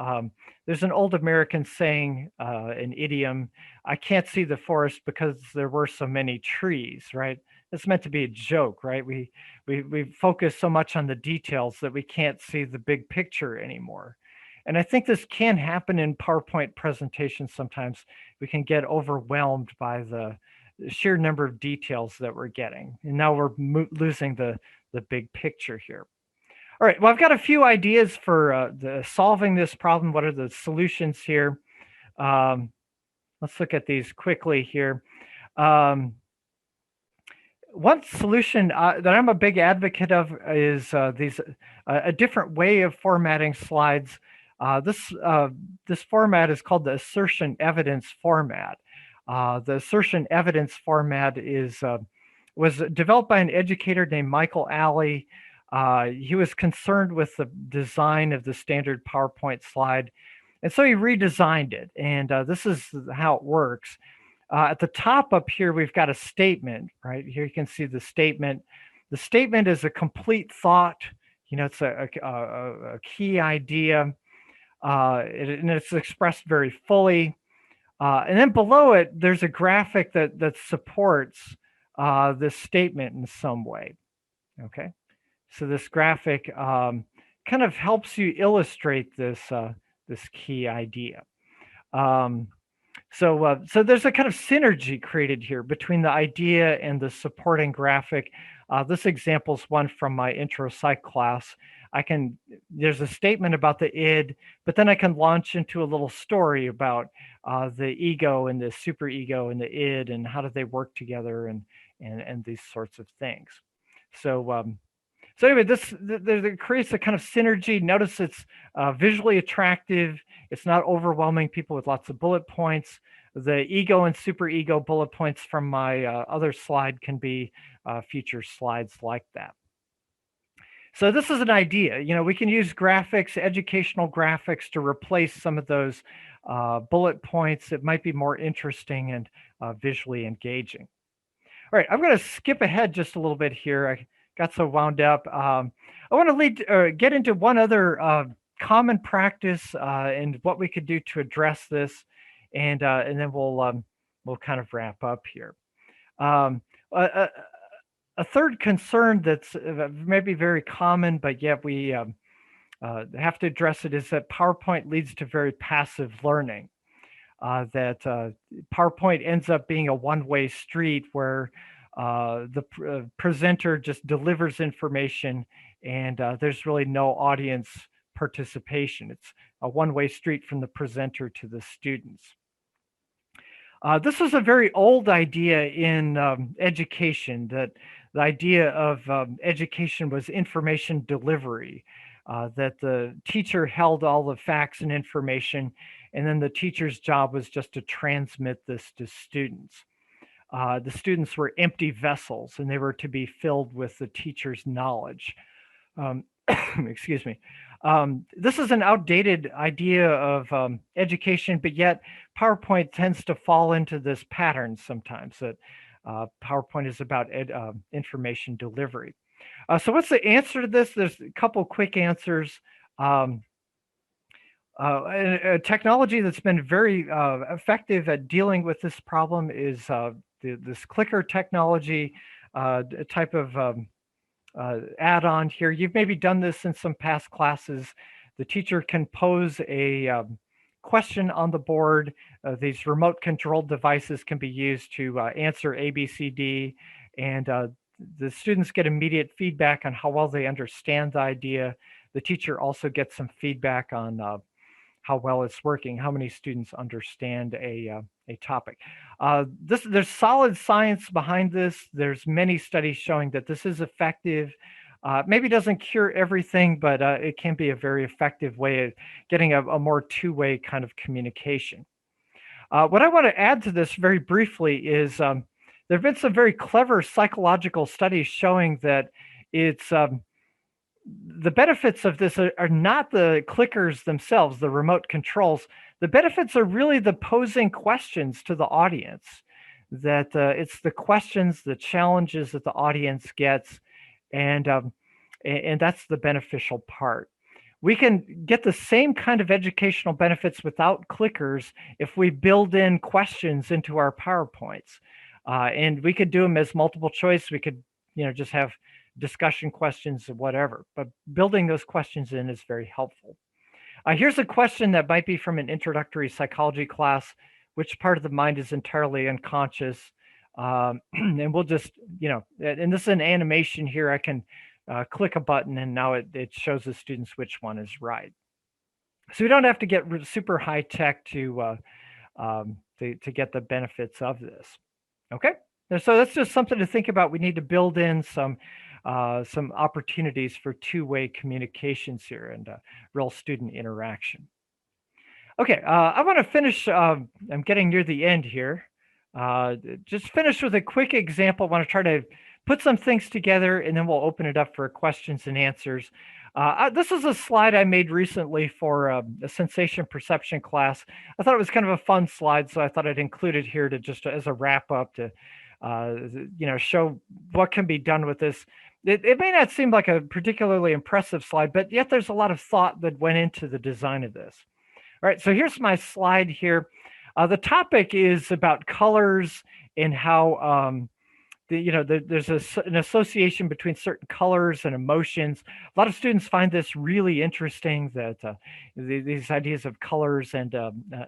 There's an old American saying, an idiom, I can't see the forest because there were so many trees, right? It's meant to be a joke, right? We focus so much on the details that we can't see the big picture anymore. And I think this can happen in PowerPoint presentations sometimes. We can get overwhelmed by the sheer number of details that we're getting. And now we're losing the big picture here. All right, well, I've got a few ideas for solving this problem. What are the solutions here? Let's look at these quickly here. One solution that I'm a big advocate of is a different way of formatting slides. This format is called the Assertion evidence format. The Assertion evidence format was developed by an educator named Michael Alley. He was concerned with the design of the standard PowerPoint slide, and so he redesigned it. And this is how it works. At the top up here, we've got a statement, right? Here you can see the statement. The statement is a complete thought. It's a key idea, and it's expressed very fully. And then below it, there's a graphic that supports this statement in some way, okay? So this graphic kind of helps you illustrate this key idea. So there's a kind of synergy created here between the idea and the supporting graphic. This example is one from my intro psych class. There's a statement about the id, but then I can launch into a little story about the ego and the superego and the id and how do they work together and these sorts of things. So anyway, this creates a kind of synergy. Notice it's visually attractive. It's not overwhelming people with lots of bullet points. The ego and superego bullet points from my other slide can be future slides like that. So this is an idea. We can use graphics, educational graphics, to replace some of those bullet points that might be more interesting and visually engaging. All right, I'm going to skip ahead just a little bit here. I got so wound up. I want to get into one other common practice and what we could do to address this, and then we'll kind of wrap up here. A third concern that's maybe very common, but yet we have to address it, is that PowerPoint leads to very passive learning. That PowerPoint ends up being a one-way street where the presenter just delivers information, and there's really no audience participation. It's a one-way street from the presenter to the students. This is a very old idea in education, that the idea of education was information delivery, that the teacher held all the facts and information, and then the teacher's job was just to transmit this to students. The students were empty vessels, and they were to be filled with the teacher's knowledge. Excuse me. This is an outdated idea of education, but yet PowerPoint tends to fall into this pattern sometimes, that PowerPoint is about information delivery. So what's the answer to this? There's a couple quick answers. A technology that's been very effective at dealing with this problem is this clicker technology, type of add-on here. You've maybe done this in some past classes. The teacher can pose a question on the board. These remote controlled devices can be used to answer A, B, C, D, and the students get immediate feedback on how well they understand the idea. The teacher also gets some feedback on how well it's working, how many students understand a topic. There's solid science behind this. There's many studies showing that this is effective. Maybe doesn't cure everything, but it can be a very effective way of getting a more two-way kind of communication. What I want to add to this very briefly is there have been some very clever psychological studies showing that it's the benefits of this are not the clickers themselves, the remote controls. The benefits are really the posing questions to the audience, that it's the questions, the challenges that the audience gets, and that's the beneficial part. We can get the same kind of educational benefits without clickers if we build in questions into our PowerPoints. And we could do them as multiple choice. We could, just have discussion questions or whatever, but building those questions in is very helpful. Here's a question that might be from an introductory psychology class: which part of the mind is entirely unconscious? And we'll just, and this is an animation here. I can click a button, and now it shows the students which one is right. So we don't have to get super high tech to get the benefits of this. Okay, so that's just something to think about. We need to build in some opportunities for two-way communications here and real student interaction. Okay, I want to finish. I'm getting near the end here. Just finish with a quick example. I want to try to put some things together, and then we'll open it up for questions and answers. This is a slide I made recently for a sensation perception class. I thought it was kind of a fun slide, so I thought I'd include it here to just as a wrap up to show what can be done with this. It may not seem like a particularly impressive slide, but yet there's a lot of thought that went into the design of this. All right, so here's my slide here. The topic is about colors and how there's an association between certain colors and emotions. A lot of students find this really interesting, that these ideas of colors and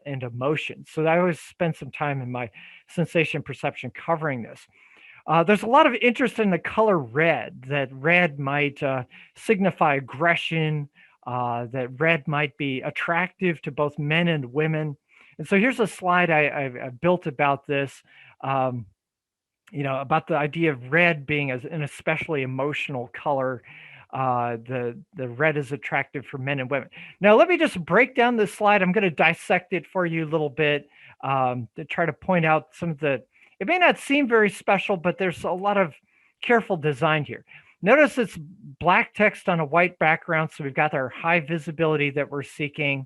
emotions. So I always spend some time in my sensation perception covering this. There's a lot of interest in the color red, that red might signify aggression, that red might be attractive to both men and women. And so here's a slide I built about this, about the idea of red being an especially emotional color. The red is attractive for men and women. Now, let me just break down this slide. I'm going to dissect it for you a little bit to try to point out some of it may not seem very special, but there's a lot of careful design here. Notice it's black text on a white background, so we've got our high visibility that we're seeking.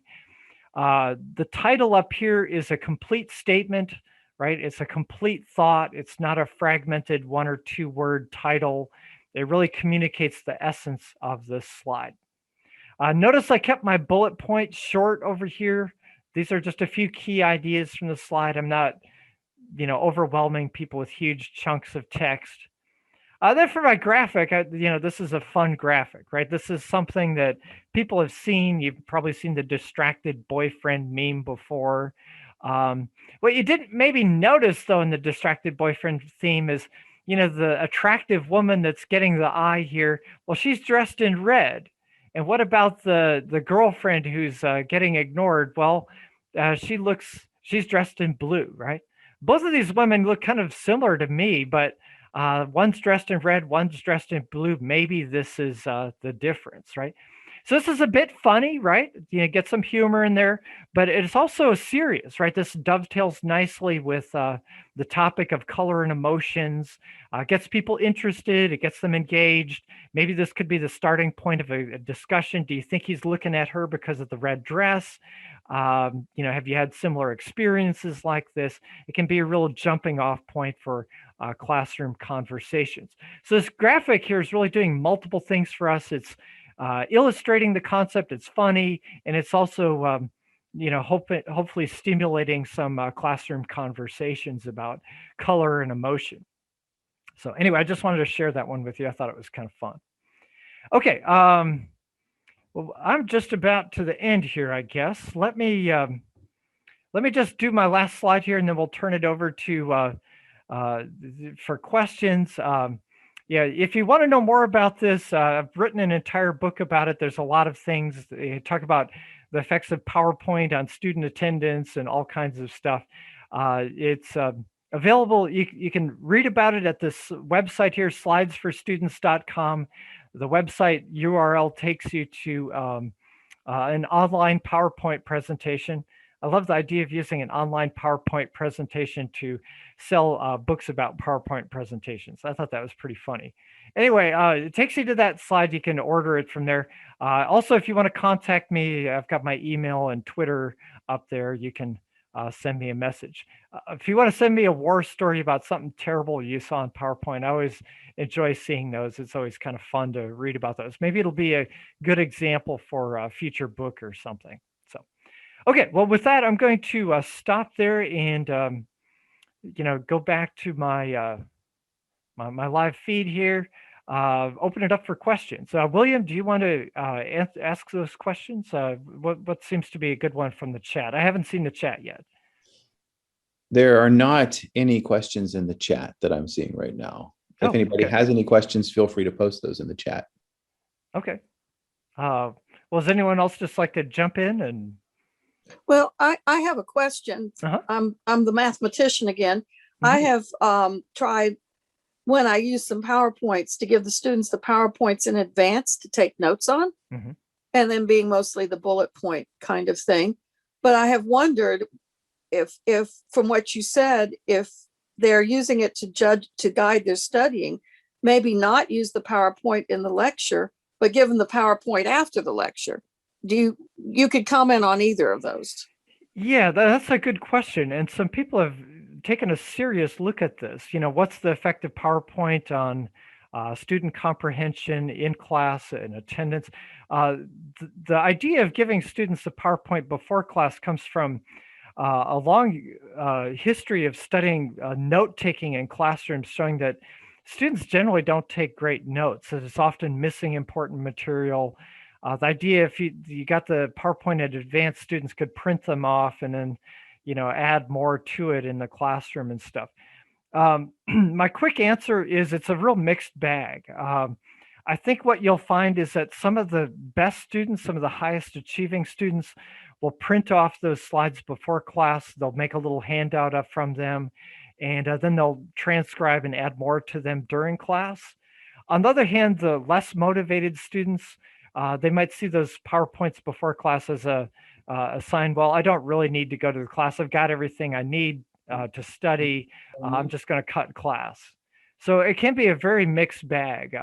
The title up here is a complete statement, right? It's a complete thought. It's not a fragmented 1 or 2 word title. It really communicates the essence of this slide. Notice I kept my bullet points short over here. These are just a few key ideas from the slide. I'm not, overwhelming people with huge chunks of text. Then for my graphic, this is a fun graphic, right? This is something that people have seen. You've probably seen the distracted boyfriend meme before. What you didn't maybe notice, though, in the distracted boyfriend theme is, the attractive woman that's getting the eye here, well, she's dressed in red. And what about the girlfriend who's getting ignored? Well, she's dressed in blue, right? Both of these women look kind of similar to me, but one's dressed in red, one's dressed in blue. Maybe this is the difference, right? So this is a bit funny, right? Get some humor in there, but it's also serious, right? This dovetails nicely with the topic of color and emotions, gets people interested, it gets them engaged. Maybe this could be the starting point of a discussion. Do you think he's looking at her because of the red dress? Have you had similar experiences like this? It can be a real jumping off point for classroom conversations. So this graphic here is really doing multiple things for us. It's illustrating the concept, it's funny, and it's also hopefully stimulating some classroom conversations about color and emotion. So anyway, I just wanted to share that one with you. I thought it was kind of fun. Okay, well, I'm just about to the end here, I guess. Let me just do my last slide here, and then we'll turn it over to for questions. Yeah, if you want to know more about this, I've written an entire book about it. There's a lot of things. They talk about the effects of PowerPoint on student attendance and all kinds of stuff. It's available. You can read about it at this website here, slidesforstudents.com. The website URL takes you to an online PowerPoint presentation. I love the idea of using an online PowerPoint presentation to sell books about PowerPoint presentations. I thought that was pretty funny. Anyway, it takes you to that slide. You can order it from there. Also, if you want to contact me, I've got my email and Twitter up there. You can send me a message. If you want to send me a war story about something terrible you saw on PowerPoint, I always enjoy seeing those. It's always kind of fun to read about those. Maybe it'll be a good example for a future book or something. So. Okay, well, with that, I'm going to stop there and, go back to my my live feed here, open it up for questions. William, do you want to ask those questions? What seems to be a good one from the chat? I haven't seen the chat yet. There are not any questions in the chat that I'm seeing right now. If anybody has any questions, feel free to post those in the chat. Okay. Well, does anyone else just like to jump in and... Well, I have a question. I'm the mathematician again. I have tried, when I use some PowerPoints, to give the students the PowerPoints in advance to take notes on, and then being mostly the bullet point kind of thing. But I have wondered if from what you said, if they're using it to guide their studying, maybe not use the PowerPoint in the lecture, but give them the PowerPoint after the lecture. You could comment on either of those? Yeah, that's a good question. And some people have taken a serious look at this. What's the effect of PowerPoint on student comprehension in class and attendance? The idea of giving students the PowerPoint before class comes from a long history of studying note-taking in classrooms, showing that students generally don't take great notes. That it's often missing important material. The idea, if you got the PowerPoint in advance, students could print them off and then, add more to it in the classroom and stuff. My quick answer is it's a real mixed bag. I think what you'll find is that some of the best students, some of the highest achieving students will print off those slides before class. They'll make a little handout up from them, and then they'll transcribe and add more to them during class. On the other hand, the less motivated students, they might see those PowerPoints before class as a sign, well, I don't really need to go to the class. I've got everything I need to study. I'm just going to cut class. So it can be a very mixed bag.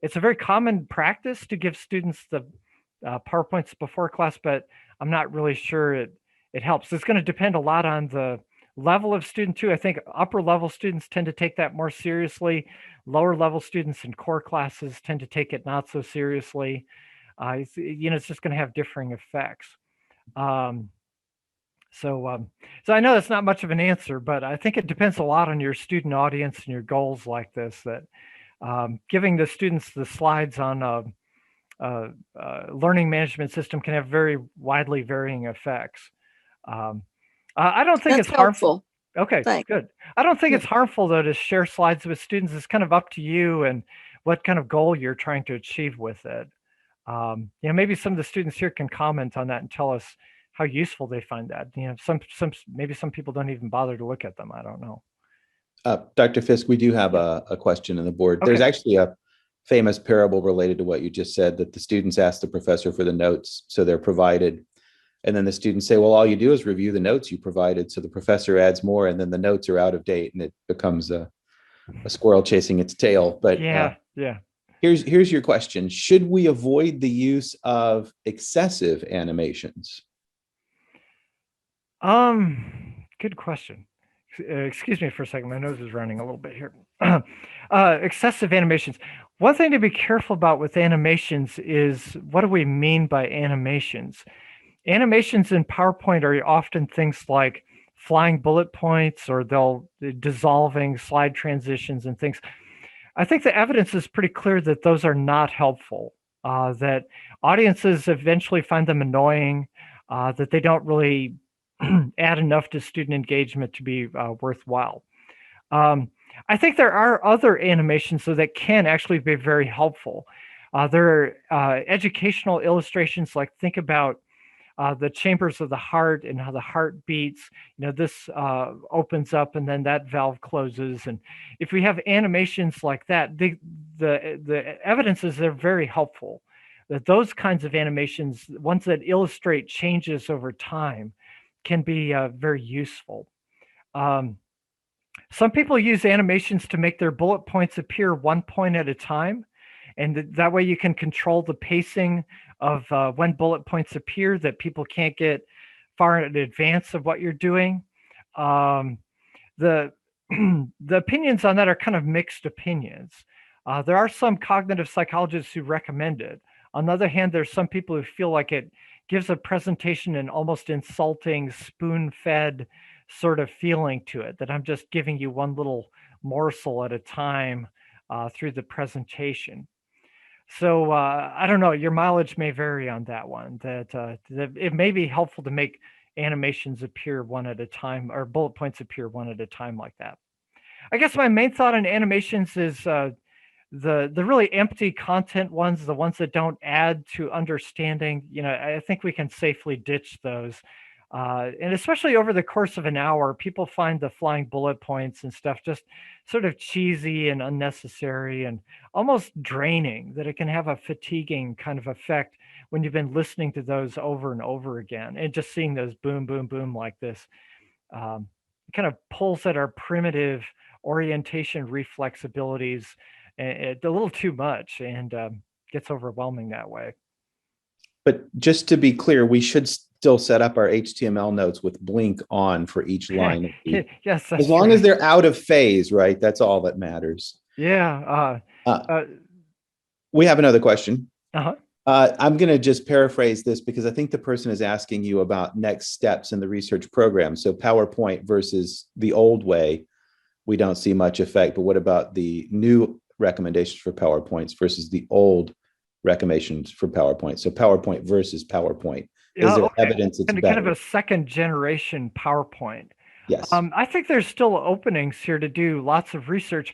It's a very common practice to give students the PowerPoints before class, but I'm not really sure it helps. It's going to depend a lot on the level of student too. I think upper level students tend to take that more seriously. Lower level students in core classes tend to take it not so seriously. It's just going to have differing effects. So I know that's not much of an answer, but I think it depends a lot on your student audience and your goals like this, that giving the students the slides on a learning management system can have very widely varying effects. I don't think That's it's harmful. helpful. Okay, Thanks. good. I don't think Yeah. it's harmful though to share slides with students. It's kind of up to you and what kind of goal you're trying to achieve with it. Maybe some of the students here can comment on that and tell us how useful they find that. Maybe some people don't even bother to look at them. I don't know. Dr. Fisk, we do have a question on the board. Okay. There's actually a famous parable related to what you just said, that the students ask the professor for the notes, so they're provided. And then the students say, well, all you do is review the notes you provided. So the professor adds more, and then the notes are out of date, and it becomes a squirrel chasing its tail. But yeah. Here's your question. Should we avoid the use of excessive animations? Good question. Excuse me for a second. My nose is running a little bit here. Excessive animations. One thing to be careful about with animations is, what do we mean by animations? Animations in PowerPoint are often things like flying bullet points, or they'll dissolving slide transitions and things. I think the evidence is pretty clear that those are not helpful, that audiences eventually find them annoying, that they don't really add enough to student engagement to be worthwhile. I think there are other animations so that can actually be very helpful. There are educational illustrations, like think about the chambers of the heart and how the heart beats. This opens up and then that valve closes. And if we have animations like that, the evidence is they're very helpful. That those kinds of animations, ones that illustrate changes over time, can be very useful. Some people use animations to make their bullet points appear one point at a time. And that way you can control the pacing of when bullet points appear, that people can't get far in advance of what you're doing. The opinions on that are kind of mixed opinions. There are some cognitive psychologists who recommend it. On the other hand, there's some people who feel like it gives a presentation an almost insulting, spoon-fed sort of feeling to it, that I'm just giving you one little morsel at a time through the presentation. So I don't know, your mileage may vary on that one, that it may be helpful to make animations appear one at a time, or bullet points appear one at a time like that. I guess my main thought on animations is the really empty content ones, the ones that don't add to understanding. I think we can safely ditch those. And especially over the course of an hour, people find the flying bullet points and stuff just sort of cheesy and unnecessary and almost draining, that it can have a fatiguing kind of effect when you've been listening to those over and over again, and just seeing those boom, boom, boom like this. It kind of pulls at our primitive orientation reflex abilities a little too much, and gets overwhelming that way. But just to be clear, we should still set up our HTML notes with blink on for each line. Yes, as long as they're out of phase, right? That's all that matters. Yeah. We have another question. Uh-huh. I'm going to just paraphrase this, because I think the person is asking you about next steps in the research program. So PowerPoint versus the old way, we don't see much effect. But what about the new recommendations for PowerPoints versus the old recommendations for PowerPoint? So PowerPoint versus PowerPoint. Is there evidence it's better? Kind of a second generation PowerPoint. Yes. I think there's still openings here to do lots of research.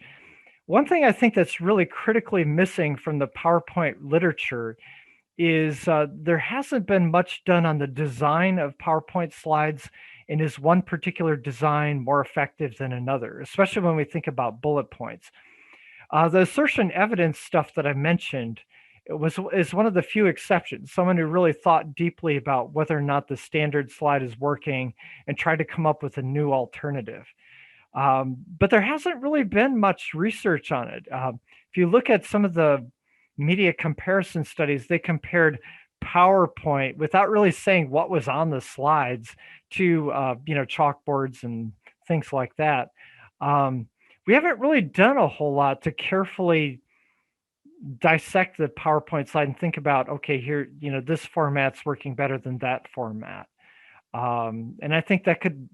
One thing I think that's really critically missing from the PowerPoint literature is there hasn't been much done on the design of PowerPoint slides, and is one particular design more effective than another, especially when we think about bullet points. The assertion evidence stuff that I mentioned is one of the few exceptions. Someone who really thought deeply about whether or not the standard slide is working and tried to come up with a new alternative. But there hasn't really been much research on it. If you look at some of the media comparison studies, they compared PowerPoint without really saying what was on the slides to chalkboards and things like that. We haven't really done a whole lot to carefully dissect the PowerPoint slide and think about, okay, here, this format's working better than that format. And I think that could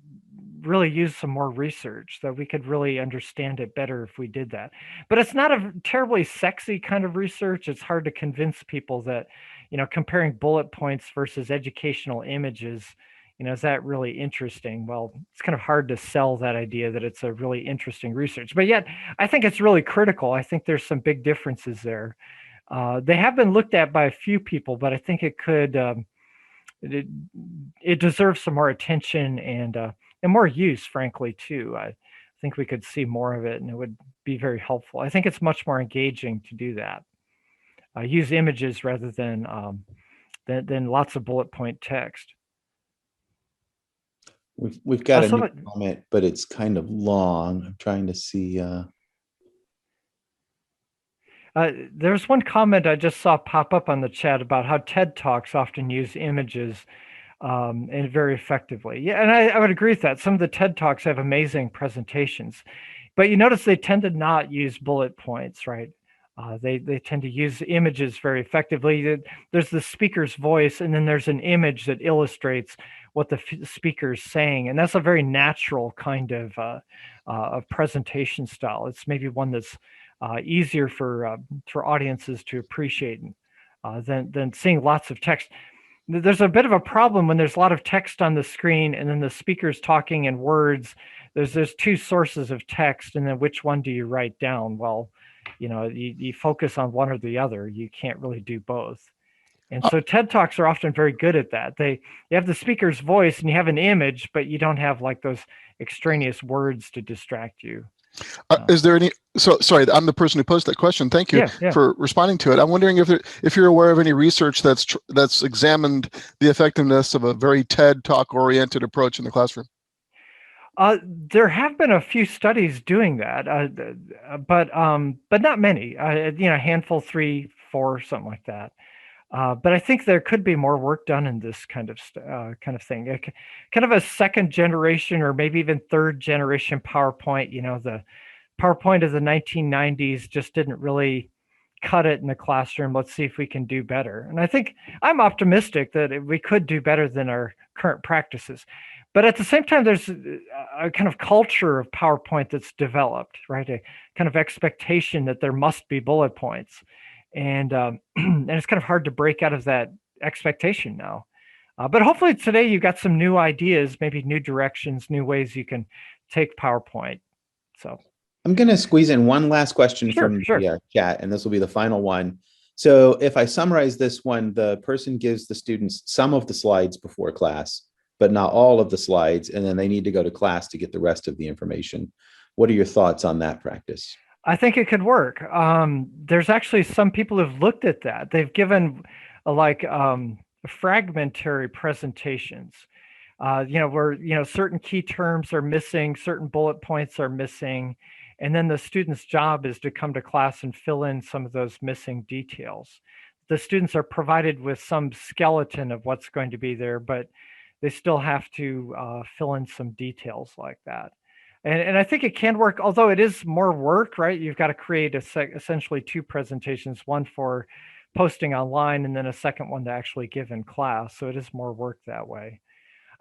really use some more research, that we could really understand it better if we did that. But it's not a terribly sexy kind of research. It's hard to convince people that, comparing bullet points versus educational images, is that really interesting? Well, it's kind of hard to sell that idea that it's a really interesting research, but yet I think it's really critical. I think there's some big differences there. They have been looked at by a few people, but I think it could, it deserves some more attention and more use, frankly, too. I think we could see more of it, and it would be very helpful. I think it's much more engaging to do that. Use images rather than lots of bullet point text. We've got a new comment, but it's kind of long. I'm trying to see. There's one comment I just saw pop up on the chat about how TED Talks often use images and very effectively. Yeah, and I would agree with that. Some of the TED Talks have amazing presentations, but you notice they tend to not use bullet points, right? They tend to use images very effectively. There's the speaker's voice, and then there's an image that illustrates what the speaker is saying, and that's a very natural kind of presentation style. It's maybe one that's easier for audiences to appreciate than seeing lots of text. There's a bit of a problem when there's a lot of text on the screen, and then the speaker's talking in words. There's two sources of text, and then which one do you write down? Well, you focus on one or the other. You can't really do both. And so TED Talks are often very good at that. You have the speaker's voice and you have an image, but you don't have like those extraneous words to distract you. Is there any, sorry, I'm the person who posed that question. Thank you for responding to it. I'm wondering if you're aware of any research that's examined the effectiveness of a very TED Talk oriented approach in the classroom. There have been a few studies doing that, but not many. A handful, 3, 4, something like that. But I think there could be more work done in this kind of thing. Kind of a second generation or maybe even third generation PowerPoint. The PowerPoint of the 1990s just didn't really cut it in the classroom. Let's see if we can do better. And I think I'm optimistic that we could do better than our current practices. But at the same time, there's a kind of culture of PowerPoint that's developed, right? A kind of expectation that there must be bullet points. And it's kind of hard to break out of that expectation now. But hopefully today you've got some new ideas, maybe new directions, new ways you can take PowerPoint. So I'm going to squeeze in one last question from the chat, and this will be the final one. So if I summarize this one, the person gives the students some of the slides before class, but not all of the slides, and then they need to go to class to get the rest of the information. What are your thoughts on that practice? I think it could work. There's actually some people who've looked at that. They've given fragmentary presentations, where certain key terms are missing, certain bullet points are missing, and then the student's job is to come to class and fill in some of those missing details. The students are provided with some skeleton of what's going to be there, but they still have to fill in some details like that. And I think it can work, although it is more work, right? You've got to create essentially 2 presentations, one for posting online and then a second one to actually give in class. So it is more work that way.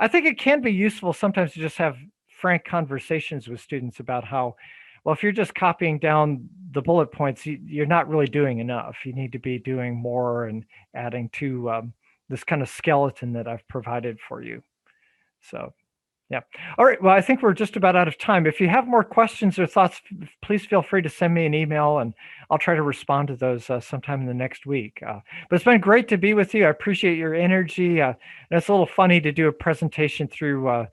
I think it can be useful sometimes to just have frank conversations with students about how, well, if you're just copying down the bullet points, you're not really doing enough. You need to be doing more and adding to this kind of skeleton that I've provided for you. So. Yeah. All right. Well, I think we're just about out of time. If you have more questions or thoughts, please feel free to send me an email and I'll try to respond to those sometime in the next week. But it's been great to be with you. I appreciate your energy. And it's a little funny to do a presentation through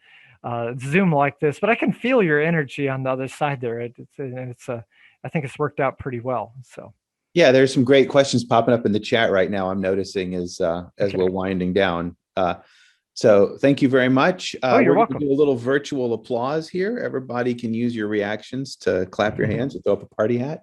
Zoom like this, but I can feel your energy on the other side there. I think it's worked out pretty well. So. Yeah, there's some great questions popping up in the chat right now. I'm noticing as we're winding down. So thank you very much. You're welcome. We're going to do a little virtual applause here. Everybody can use your reactions to clap your hands or throw up a party hat.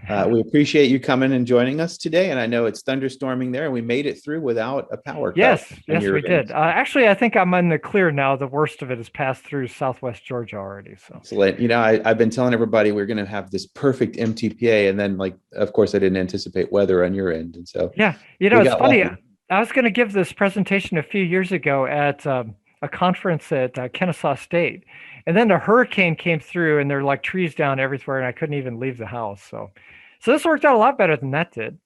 We appreciate you coming and joining us today. And I know it's thunderstorming there, and we made it through without a power cut. Yes, on yes, your we end. did. Actually, I think I'm in the clear now. The worst of it has passed through Southwest Georgia already. So Excellent. You know, I've been telling everybody we're going to have this perfect MTPA, and then, like, of course, I didn't anticipate weather on your end, and so yeah, you know, we it's got funny. lucky. I was going to give this presentation a few years ago at a conference at Kennesaw State, and then a hurricane came through, and there were like trees down everywhere, and I couldn't even leave the house. So this worked out a lot better than that did.